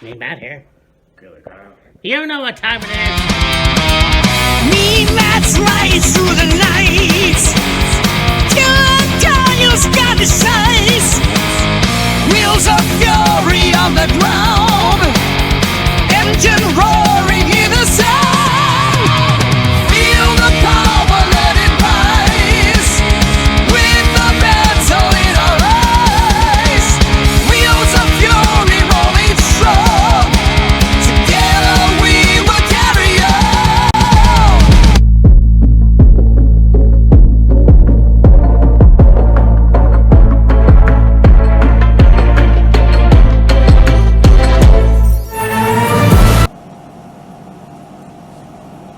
Me, Matt here. Good, Kyle. You know what time it is. Me, Matt's right through the night. Killing Daniel's got the size. Wheels of fury on the ground. Engine roaring in the sound. Feel the power, let it rise. With the battle in our eyes. Wheels of fury rolling strong. Together we will carry on.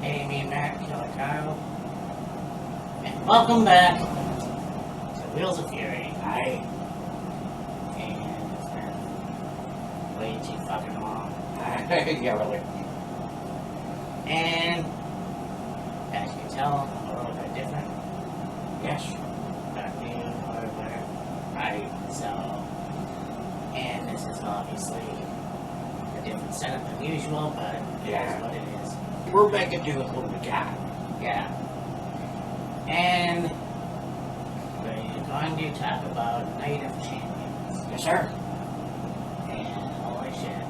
Hey, me, Matt, Killer Kyle. And welcome back to Wheels of Fury. And it's been way too fucking long. Yeah, really. And as you can tell, I'm a little bit different. Yes. Not new or whatever. Right. So, and this is obviously a different setup than usual, but it Yeah. is what it is. We're making do with what we got. Yeah. And we're going to talk about Night of Champions. Yes, sir. And holy shit.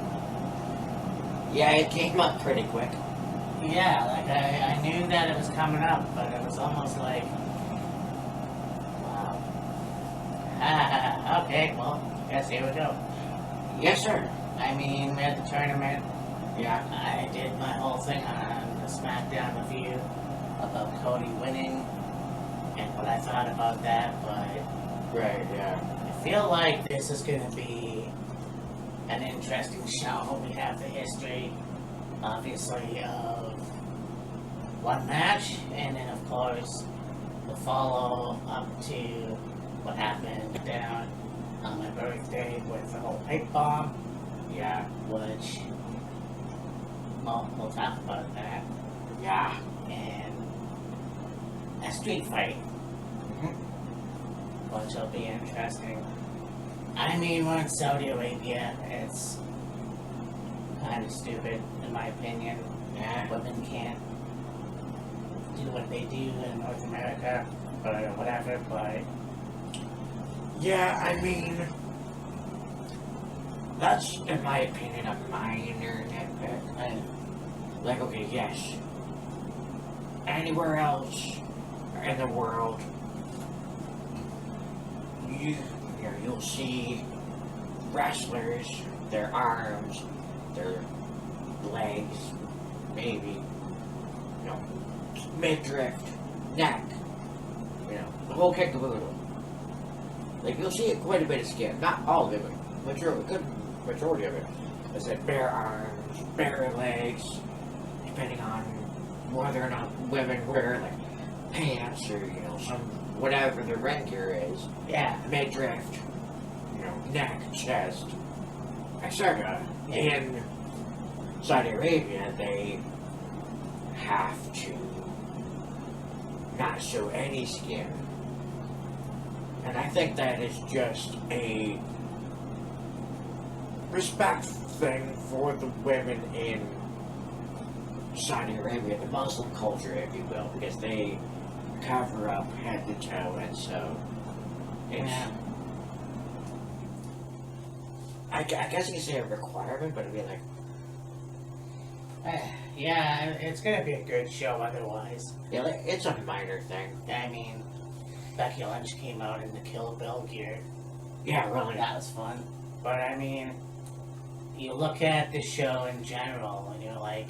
Yeah, it came up pretty quick. Yeah, like I knew that it was coming up, but it was almost like, wow. Okay, well, guess here we go. Yes, sir. I mean, we had the tournament. Yeah. I did my whole thing on the SmackDown review about Cody winning and what I thought about that, but Right, yeah. I feel like this is going to be an interesting show. We have the history, obviously, of one match, and then, of course, the follow up to what happened down on my birthday with the whole pipe bomb. Yeah. Which, well, we'll talk about that. Yeah. And a street fight, which will be interesting. I mean, we're in Saudi Arabia. It's kind of stupid, in my opinion. Yeah. Women can't do what they do in North America, or whatever, but Yeah, I mean, that's, in my opinion, a minor nitpick. Like, okay, yes. Anywhere else in the world, you'll see wrestlers, their arms, their legs, maybe, midriff, neck, the whole kit and caboodle. Like, you'll see quite a bit of skin. Not all of it, but a good majority of it. I said bare arms, bare legs, depending on whether or not women wear, like, pants or, some, whatever the ring gear is. yeah. Midriff, neck, chest, etc. In Saudi Arabia, they have to not show any skin. And I think that is just a respect thing for the women in Saudi Arabia, the Muslim culture, if you will, because they cover up head to toe, and so it's, Yeah. I guess you could say a requirement, but it'd be like, Yeah, it's gonna be a good show otherwise. yeah, like, it's a minor thing. I mean, Becky Lynch came out in the Kill Bill gear. Yeah, really. That was fun. But I mean, you look at the show in general and you're like,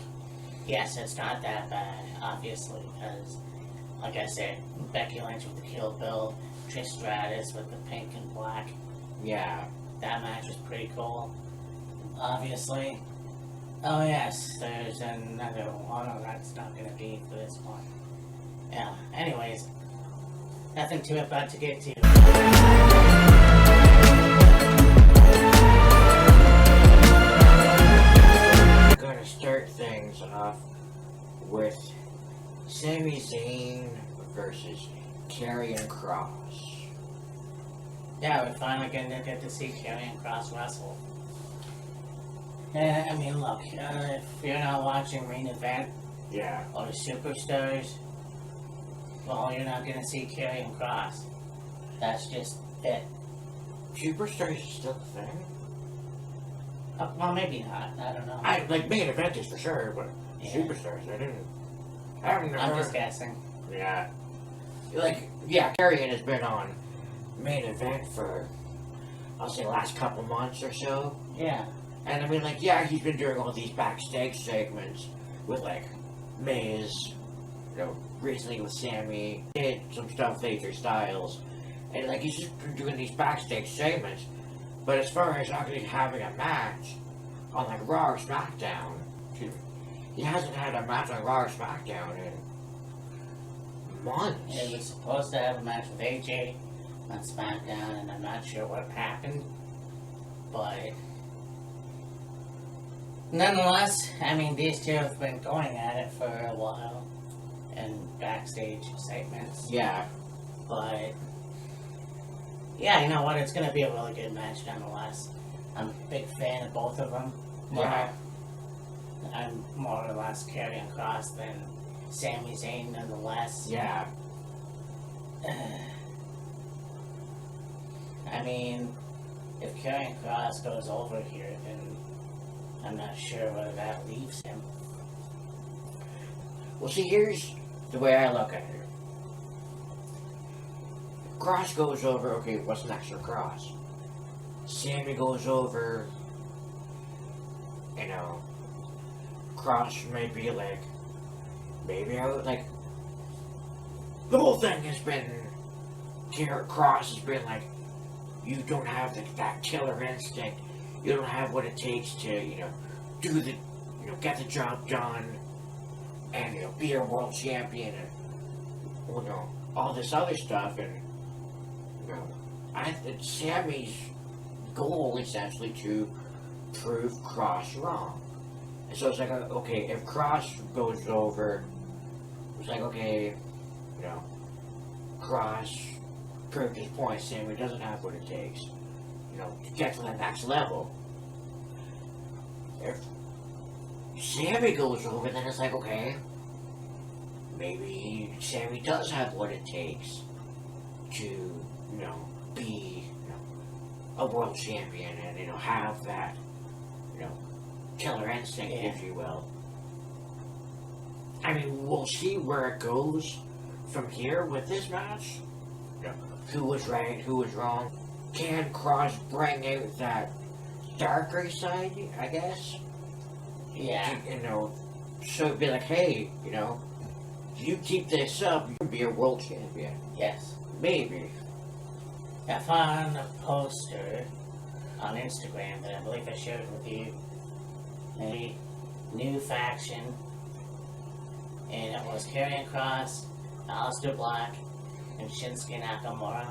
yes, it's not that bad, obviously, because, like I said, Becky Lynch with the Kill Bill, Trish Stratus with the pink and black. Yeah. That match was pretty cool. Obviously. Oh yes, there's another one. Oh, that's not gonna be for this one. Yeah, anyways. Nothing too about to get to. We're gonna start things off with Sami Zayn versus Karrion Kross. Yeah, we're finally gonna get to see Karrion Kross wrestle. I mean, look, if you're not watching main event Yeah. or superstars, well, you're not gonna see Karrion Kross. That's just it. Superstars is still a thing? Well, maybe not. I don't know. I like main event is for sure, but Yeah. superstars, I haven't never. I'm just guessing. Yeah. Like, yeah, Karrion has been on main event for, I'll say, last couple months or so. Yeah. And I mean, like, yeah, he's been doing all these backstage segments with, like, Miz, you know, recently with Sammy, did some stuff with AJ Styles. And, like, he's just been doing these backstage segments. But as far as actually having a match on, like, Raw or SmackDown, he hasn't had a match on Raw or SmackDown in months. He was supposed to have a match with AJ on SmackDown, and I'm not sure what happened. But nonetheless, I mean, these two have been going at it for a while in backstage segments. Yeah. But yeah, you know what? It's going to be a really good match nonetheless. I'm a big fan of both of them. Yeah. I'm more or less Karrion Kross than Sami Zayn nonetheless. Yeah. I mean, if Karrion Kross goes over here, then I'm not sure whether that leaves him. Well, see, here's the way I look at it. Cross goes over, okay, what's next for Cross? Sammy goes over, you know, Cross may be like, maybe I would like, the whole thing has been, Cross has been like, you don't have that killer instinct, you don't have what it takes to, you know, get the job done, and, you know, be a world champion, and, you know, all this other stuff, and, you know, it's Sammy's goal, essentially, to prove Cross wrong. And so it's like, okay, if Cross goes over, it's like, okay, you know, Cross proved his point, Sammy doesn't have what it takes, you know, to get to that next level. If Sammy goes over, then it's like, okay, maybe Sammy does have what it takes to, you know, be, you know, a world champion and, you know, have that, you know, killer instinct, if you will. I mean, we'll see where it goes from here with this match. You know, who was right, who was wrong. Can Cross bring out that darker side, I guess? Yeah. You know, so it'd be like, hey, you know, if you keep this up, you can be a world champion. Yes. Maybe. I found a poster on Instagram that I believe I shared with you. A new faction. And it was Karrion Kross, Aleister Black, and Shinsuke Nakamura.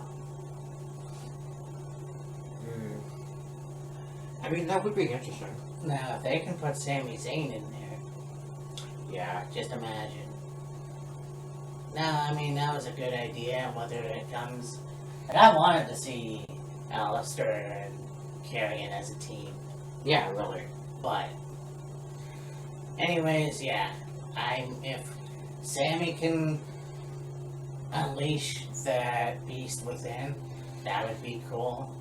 I mean, that would be interesting. Now, if they can put Sami Zayn in there, Yeah. just imagine. Now, I mean, that was a good idea, whether it comes... Like, I wanted to see Aleister and Karrion as a team, Yeah, really. but... Anyways, yeah. If Sammy can unleash that beast within, that would be cool.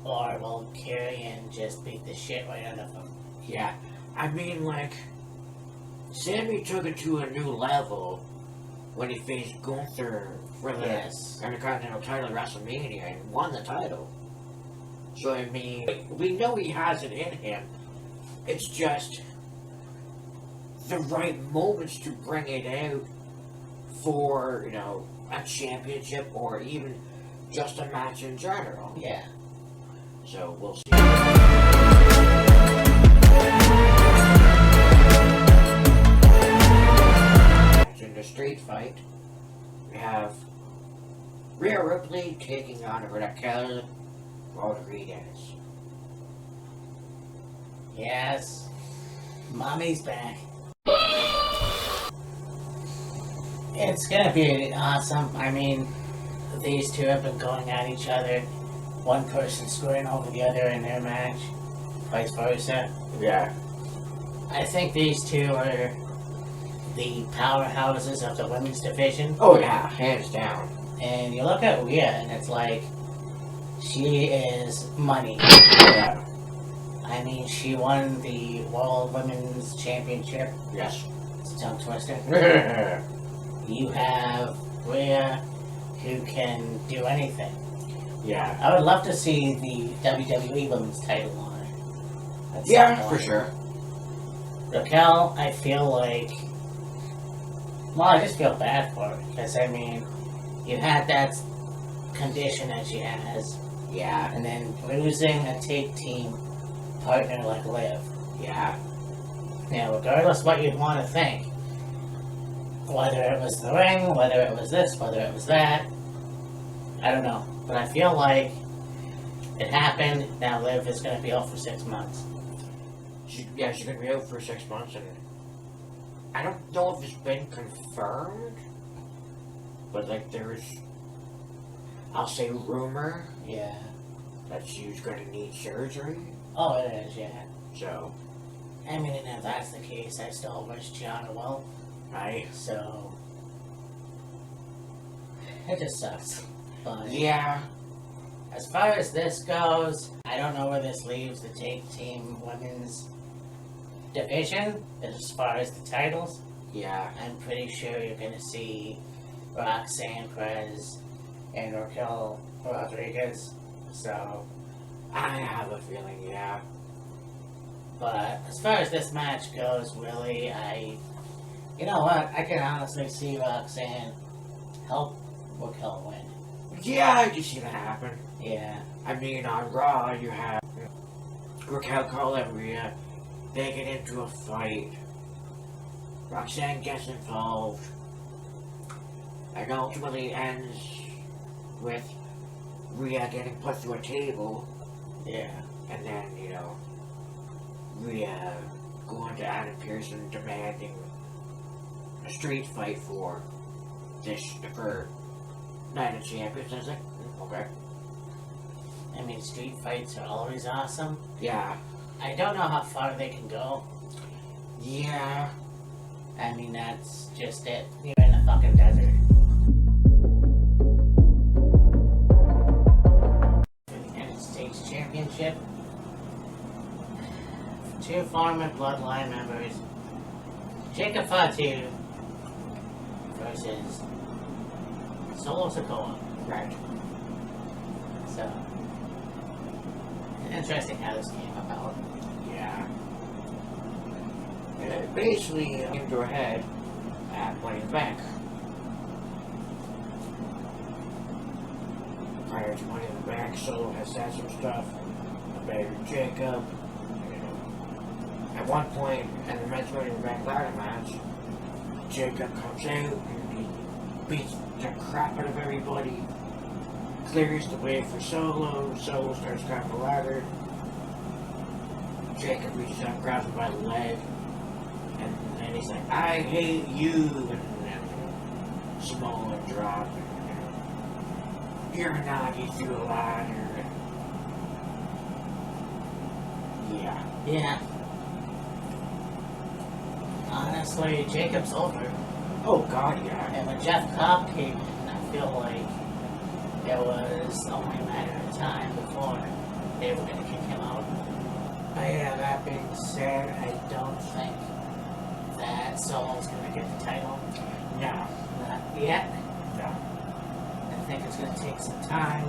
Or will Karrion just beat the shit right out of him? Yeah. I mean, like, Sammy took it to a new level when he faced Gunther for the Yes. Intercontinental title at WrestleMania and won the title. So, I mean, we know he has it in him. It's just the right moments to bring it out for, you know, a championship or even just a match in general. Yeah. So, we'll see. In the street fight, we have Rhea Ripley taking on Raquel Rodriguez. Yes. Mommy's back. It's gonna be awesome. I mean, these two have been going at each other. One person screwing over the other in their match. vice versa. Yeah. I think these two are the powerhouses of the women's division. Oh yeah, hands down. And you look at Rhea, and it's like, she is money. Yeah. I mean, she won the World Women's Championship. Yes. It's a tongue twister. Yeah. You have Rhea, who can do anything. Yeah. I would love to see the WWE Women's title on her. at some Yeah, point. for sure. Raquel, I feel like... Well, I just feel bad for her. Because, I mean, you had that condition that she has. Yeah. And then losing a tag team partner like Liv. Yeah. Now, regardless what you'd want to think, whether it was the ring, whether it was this, whether it was that, I don't know. But I feel like it happened. Now Liv is going to be out for 6 months. She's gonna be out for 6 months, and I don't know if it's been confirmed, but like there's, I'll say rumor Yeah. that she's gonna need surgery. Oh, it is, yeah. So, I mean, and if that's the case, I still wish Gianna well. right? So, it just sucks. But Yeah. as far as this goes, I don't know where this leaves the tag team women's division as far as the titles. Yeah. I'm pretty sure you're going to see Roxanne Perez and Raquel Rodriguez. So, I have a feeling, yeah. but as far as this match goes, really, you know what? I can honestly see Roxanne help Raquel win. Yeah, I just see that happen. Yeah. I mean, on Raw, you have Raquel call and Rhea. They get into a fight. Roxanne gets involved. And ultimately ends with Rhea getting put through a table. Yeah. And then, Rhea going to Adam Pearson demanding a street fight for Night of Champions. I was like, okay. I mean, street fights are always awesome. Yeah. I don't know how far they can go. Yeah. I mean, that's just it. You're in the fucking desert. For the United States Championship, 2 former Bloodline members, Jacob Fatu versus Solo Sikoa. Right. So, interesting how this came about. Yeah. And it basically came to a head at Money in the Bank. Prior to Money in the Bank, Solo has said some stuff about Jacob. At one point in the men's Money in the Bank ladder match, Jacob comes out and he beats the crap out of everybody, clears the way for Solo. Solo starts climbing the ladder. Jacob reaches out, grabs him by the leg, and then he's like, "I hate you," and Samoa drops, and you're not, you through the ladder. Yeah. Yeah. Honestly, Jacob's over. Oh God, yeah. And when Jeff Cobb came in, I feel like it was only a matter of time before they were going to kick him out. But yeah, that being said, I don't think that Solo's going to get the title. No. Not yet. No. I think it's going to take some time.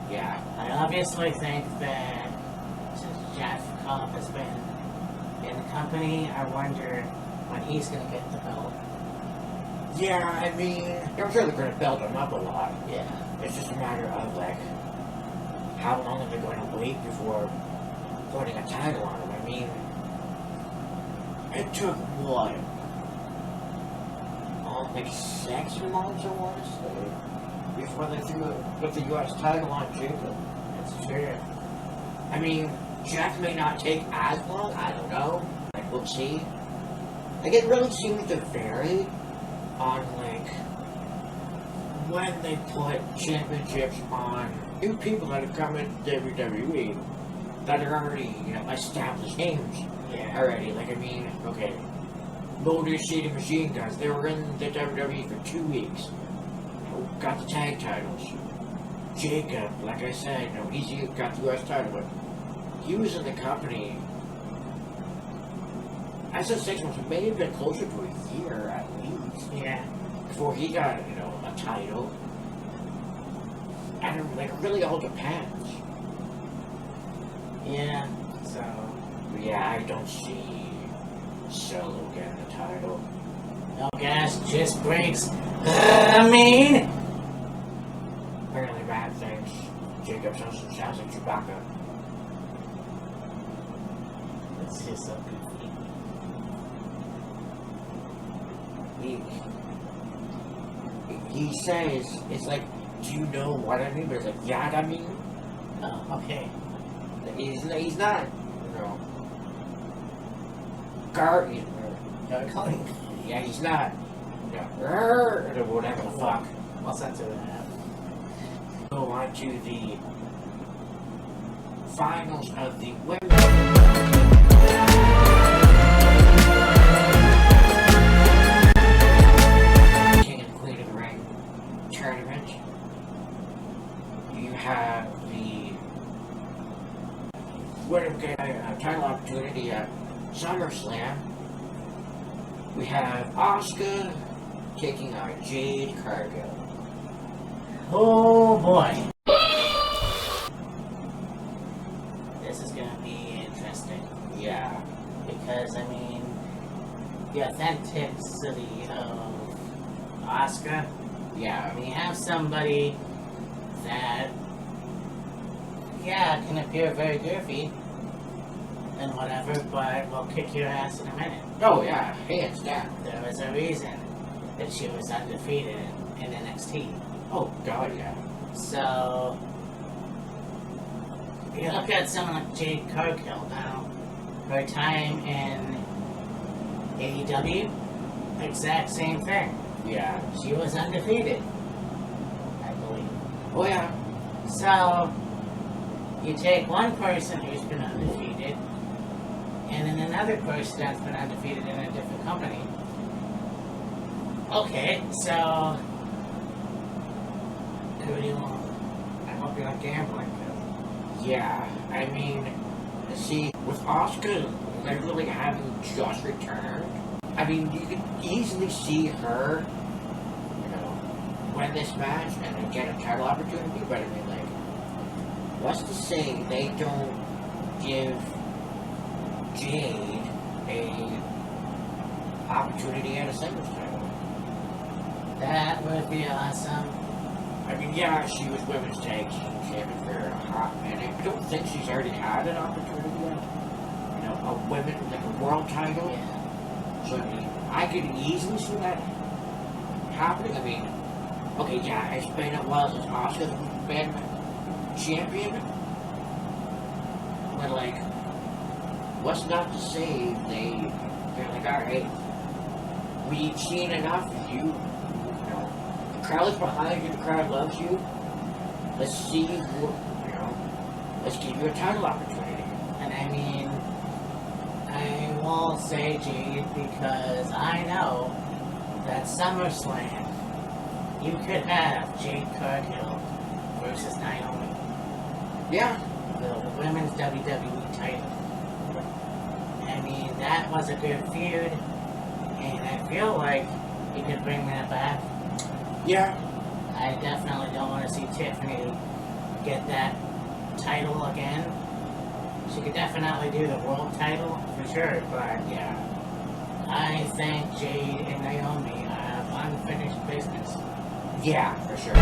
Yeah. I obviously think that since Jeff Cobb has been in the company, I wonder when he's going to get the belt. Yeah, I mean, I'm sure they're going to build him up a lot. Yeah. It's just a matter of, like, how long are they going to wait before putting a title on him? I mean, it took, what? Like 6 months, I want to say, before they put the U.S. title on Jacob. That's true. I mean, Jeff may not take as long, I don't know. Like, we'll see. Like, it really seems to vary on, like, when they put championships on new people that have come into WWE that are already, established names Yeah. already. Like, I mean, okay, Motor City Machine Guns, they were in the WWE for 2 weeks. Got the tag titles. Jacob, like I said, he got the US title, but he was in the company. I said 6 months, it may have been closer to a year at least. Yeah. Before he got, a title. And like, it really all depends. Yeah. So. But yeah, I don't see Solo getting the title. No gas, just brakes. I mean. Apparently, Matt thinks Jacob sounds like Chewbacca. It's just so goofy. He says, it's like, do you know what I mean? But it's like, yeah, I mean. Oh, okay. He's not, Calling. yeah, he's not, or whatever the fuck. I'll censor that. Go on to the finals of the women. King and Queen of the Ring tournament. You have the winner get a title opportunity at SummerSlam. We have Asuka taking on Jade Cargill. Oh boy. This is gonna be interesting. Yeah. Because, I mean, the authenticity of Asuka. Yeah. We have somebody that, yeah, can appear very goofy and whatever, but will kick your ass in a minute. Oh yeah, hands down. There was a reason that she was undefeated in NXT. Oh god, yeah. So, you look at someone like Jade Cargill now, her time in AEW, exact same thing. Yeah. She was undefeated, I believe. Oh yeah. So, you take one person who's been undefeated, and then another person that's been undefeated in a different company. Okay, so, who do you want? I hope you're not gambling. Yeah. I mean, see, with Asuka literally having just returned, I mean, you could easily see her, win this match and then get a title opportunity, but I mean, like, what's to say they don't give Jade a opportunity at a singles title? That would be awesome. I mean, yeah, she was women's tag team champion for a hot minute. I don't think she's already had an opportunity yet. A women, like a world title. Yeah. So, I mean, I could easily see that happening. I mean, okay, yeah, it's been a while since Asuka's been champion. But, like, what's not to say they're like, alright, we've seen enough of you. The crowd is behind you, the crowd loves you. Let's see who, let's give you a title opportunity. And I mean, I will say Jade because I know that SummerSlam, you could have Jade Cargill versus Naomi. Yeah. The women's WWE title. I mean, that was a good feud, and I feel like you could bring that back. Yeah. I definitely don't want to see Tiffany get that title again. She could definitely do the world title for sure, but Yeah. I think Jade and Naomi have unfinished business. Yeah, for sure.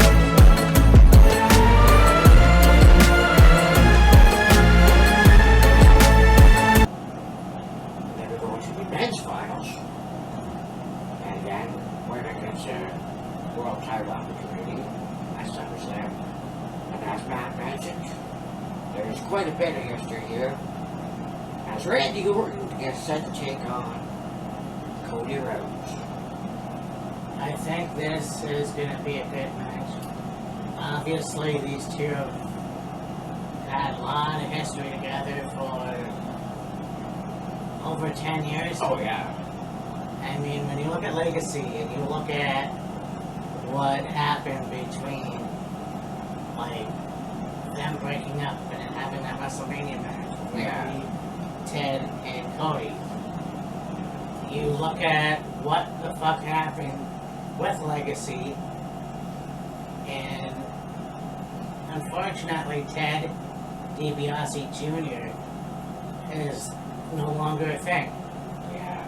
Then we're going to the men's finals. And then we're going to get a world title opportunity at SummerSlam. And as Matt mentioned, there's quite a bit of history here. As Randy Orton gets set to take on Cody Rhodes. I think this is going to be a good match. Obviously, these two have had a lot of history together for over 10 years. Oh yeah. I mean, when you look at Legacy and you look at what happened between, like, them breaking up and then having that WrestleMania match with Yeah. Ted and Cody, you look at what the fuck happened with Legacy, and unfortunately, Ted DiBiase Jr. is no longer a thing. Yeah.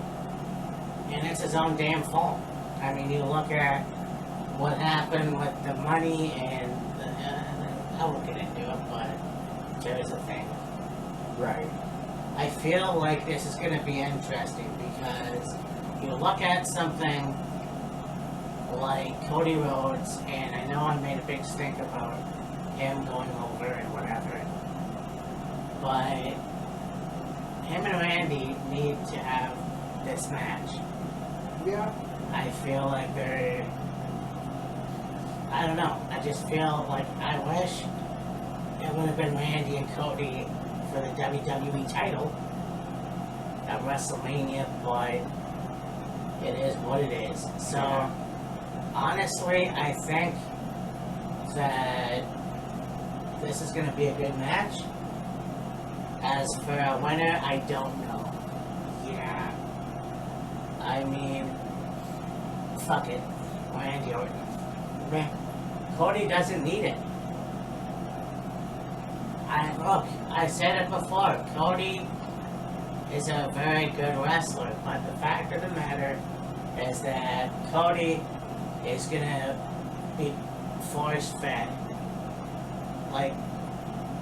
And it's his own damn fault. I mean, you look at what happened with the money and I won't get into it, but there is a thing. Right. I feel like this is going to be interesting because you look at something like Cody Rhodes, and I know I made a big stink about him going over and whatever, but him and Randy need to have this match. Yeah. I feel like they're... I don't know. I just feel like I wish it would have been Randy and Cody for the WWE title at WrestleMania, but it is what it is. So, honestly, I think that this is going to be a good match. As for a winner, I don't know. Yeah. I mean, fuck it. Randy Orton. Cody doesn't need it. I said it before. Cody is a very good wrestler, but the fact of the matter is that Cody is gonna be force fed. Like,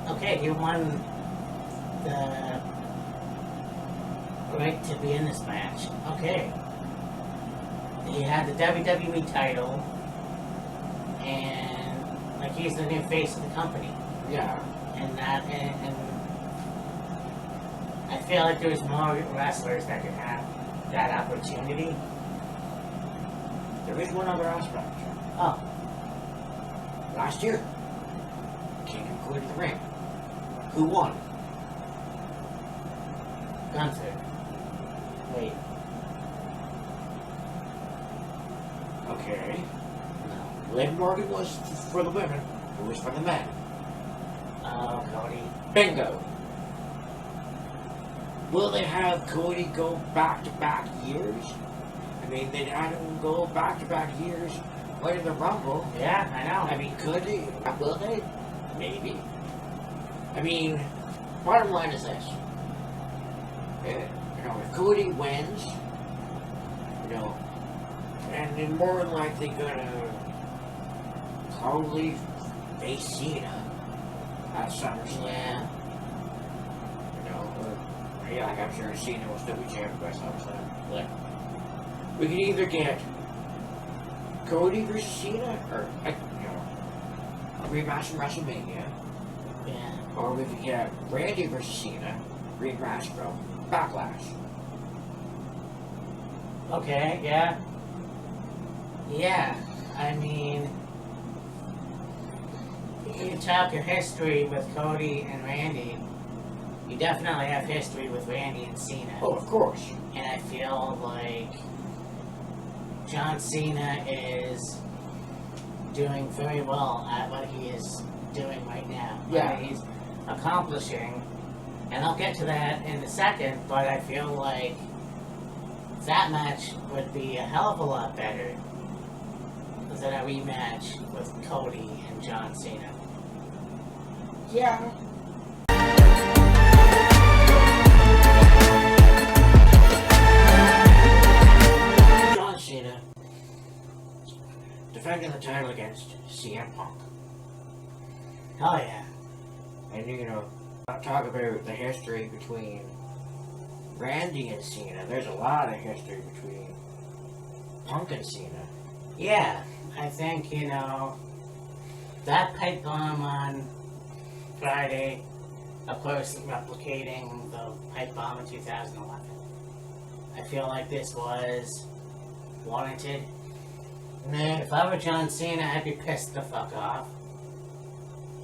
okay, you won the right to be in this match. Okay. He had the WWE title, and like he's the new face of the company. Yeah. And I feel like there's more wrestlers that could have that opportunity. There is one other aspect. Oh, Last year, King included the ring. Who won? Gunther. Wait, Okay. no. Liv Morgan was for the women. Who was for the men? Oh, Cody. Bingo. Will they have Cody go back-to-back years? I mean, they had him go back-to-back years winning the Rumble. Yeah, I know. I mean, could they? Will they? Maybe. I mean, bottom line is this. If Cody wins, and they're more than likely gonna probably face Cena at SummerSlam. Yeah. Like I'm sure Cena will still be champion by SummerSlam. Like, we can either get Cody versus Cena, or a rematch from WrestleMania, Yeah. or we could get Randy versus Cena, rematch from Backlash. Okay, yeah. Yeah, I mean, you talk of history with Cody and Randy, you definitely have history with Randy and Cena. Oh, of course. And I feel like John Cena is doing very well at what he is doing right now. Yeah. What he's accomplishing. And I'll get to that in a second, but I feel like that match would be a hell of a lot better than a rematch with Cody and John Cena. Yeah. John Cena defending the title against CM Punk. Oh yeah. And talk about the history between Randy and Cena. There's a lot of history between Punk and Cena. Yeah, I think, that pipe bomb on Friday, of course, replicating the pipe bomb in 2011. I feel like this was warranted. Man, if I were John Cena, I'd be pissed the fuck off.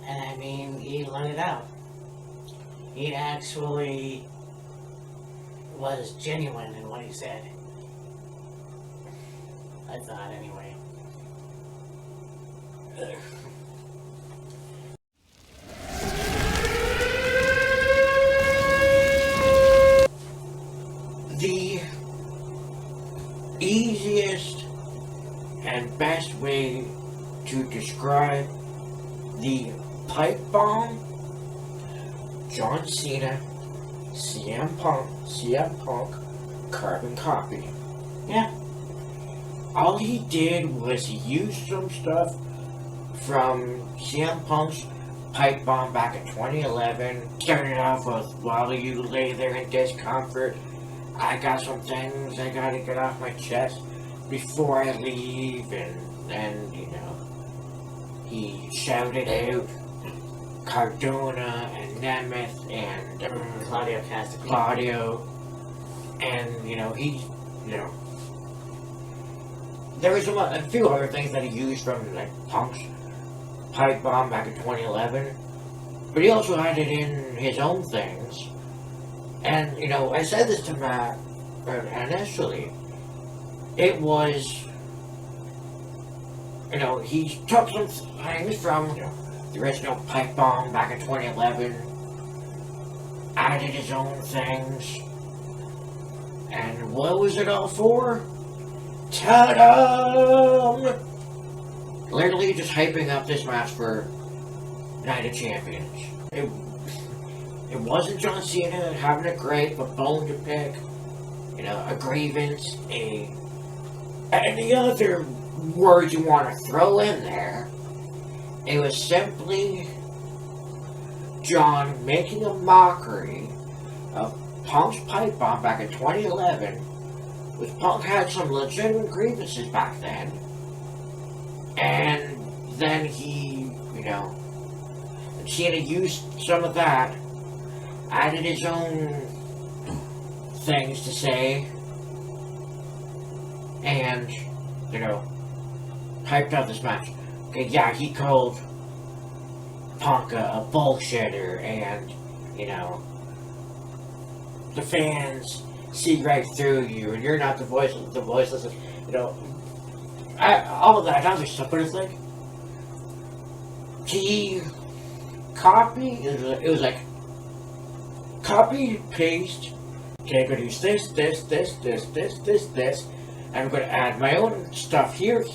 And I mean, he let it out. he actually was genuine in what he said. I thought, anyway. The easiest and best way to describe the pipe bomb, John Cena, CM Punk, carbon copy. Yeah. All he did was he used some stuff from CM Punk's pipe bomb back in 2011. Started off with, while you lay there in discomfort, I got some things I gotta get off my chest before I leave, and then, you know, he shouted out Cardona and Nemeth and Claudio Castagnoli. Claudio, and, you know, he, you know, there was a few other things that he used from, like, Punk's pipe bomb back in 2011, but he also added in his own things. And, you know, I said this to Matt initially. It was, you know, he took some things from, you know, the original pipe bomb back in 2011, added his own things, and what was it all for? Ta-da! Literally just hyping up this match for Night of Champions. It wasn't John Cena having a gripe, a bone to pick, you know, a grievance, any other word you want to throw in there. It was simply John making a mockery of Punk's pipe bomb back in 2011, which Punk had some legitimate grievances back then, and then he, you know, Cena used some of that, added his own things to say, and, you know, hyped up this match. Okay, yeah, he called Punk a bullshitter, and, you know, the fans see right through you, and you're not the voiceless, you know, all of that other stuff, but it's like, he copied, it was like, copy, paste, okay, I'm going to use this, and I'm going to add my own stuff here, and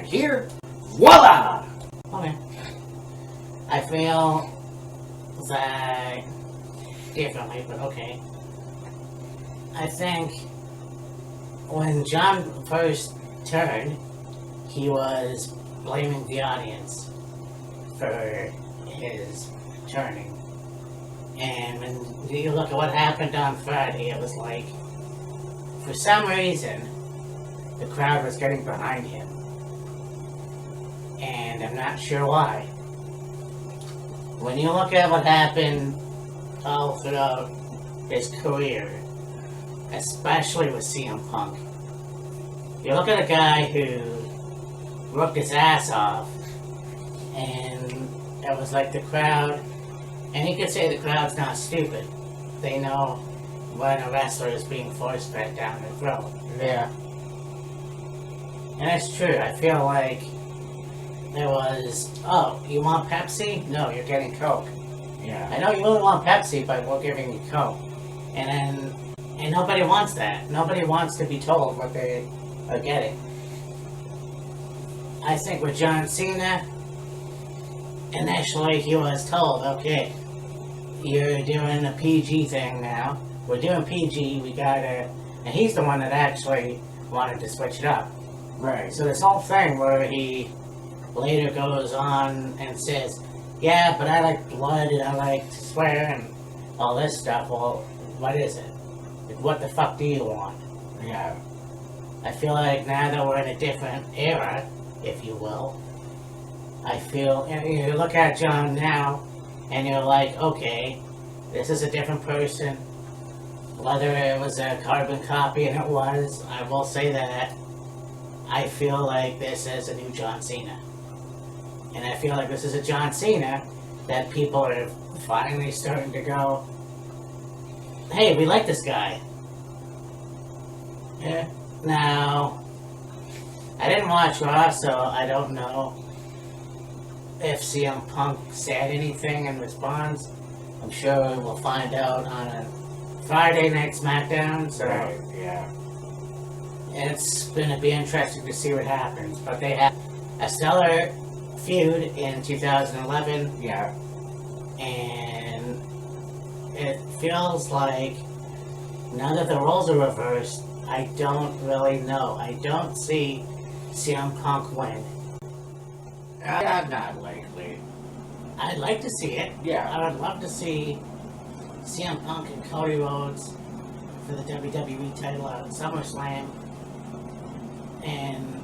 here, voila! Okay. I feel that differently, but okay. I think when John first turned, he was blaming the audience for his turning. And when you look at what happened on Friday, it was like, for some reason, the crowd was getting behind him. And I'm not sure why. When you look at what happened all throughout his career, especially with CM Punk, you look at a guy who worked his ass off, and it was like the crowd. And you could say the crowd's not stupid. They know when a wrestler is being force-fed down their throat. Yeah. And it's true. I feel like there was, oh, you want Pepsi? No, you're getting Coke. Yeah. I know you really want Pepsi, but we're giving you Coke. And nobody wants that. Nobody wants to be told what they are getting. I think with John Cena, initially he was told, okay, you're doing a PG thing now. We're doing PG, we gotta... And he's the one that actually wanted to switch it up. Right. So this whole thing where he later goes on and says, yeah, but I like blood and I like to swear and all this stuff. Well, what is it? Like, what the fuck do you want? Yeah. I feel like now that we're in a different era, if you will, I feel, and you look at John now, and you're like, okay, this is a different person. Whether it was a carbon copy, and it was, I will say that I feel like this is a new John Cena. And I feel like this is a John Cena that people are finally starting to go, hey, we like this guy. Yeah. Now, I didn't watch Raw, so I don't know if CM Punk said anything in response. I'm sure we'll find out on a Friday night SmackDown, so Right, yeah. it's gonna be interesting to see what happens. But they had a stellar feud in 2011, Yeah. and it feels like now that the roles are reversed, I don't really know. I don't see CM Punk win. Not likely. I'd like to see it. Yeah. I would love to see CM Punk and Cody Rhodes for the WWE title at SummerSlam. And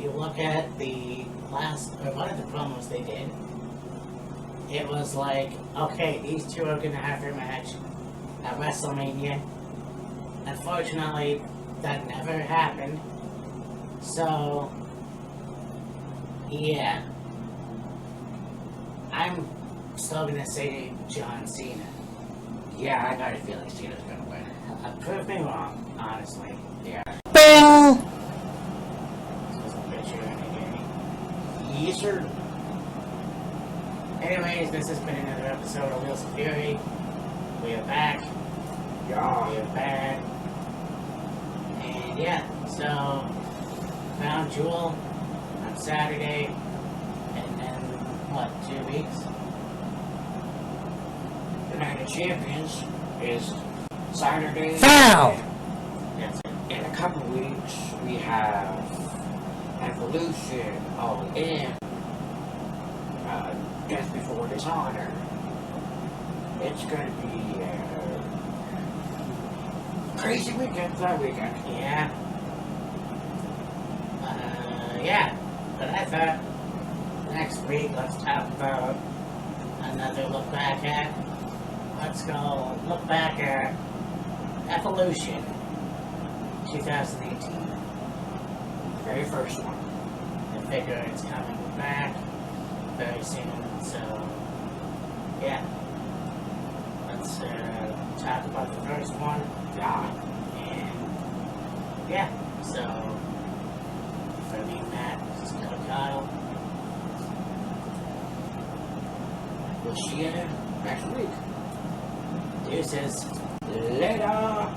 you look at the last, or one of the promos they did, it was like, okay, these two are going to have their match at WrestleMania. Unfortunately, that never happened. So, yeah. I'm still going to say John Cena. Yeah, I got a feeling Cena's gonna win. Prove me wrong, honestly. Yeah. Bing! This was a picture of me. Yes, sir. Anyways, this has been another episode of Wheels of Fury. We are back. We Yeah. are back. And yeah, so Crown Jewel on Saturday. And then, what, 2 weeks? The Night of Champions is Saturday. Foul! That's it. In a couple weeks, we have Evolution All In. Death Before Dishonor. It's gonna be crazy weekend that weekend. Yeah. Yeah. But I thought next week let's talk about another look back at. Let's go look back at Evolution 2018. Very first one. I figure it's coming back very soon, so yeah. Let's talk about the first one. Yeah. And yeah, so for me, Matt, this is Kyle. We'll see you next week. Deuces. Later.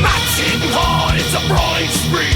Matching hard, it's a bright spree.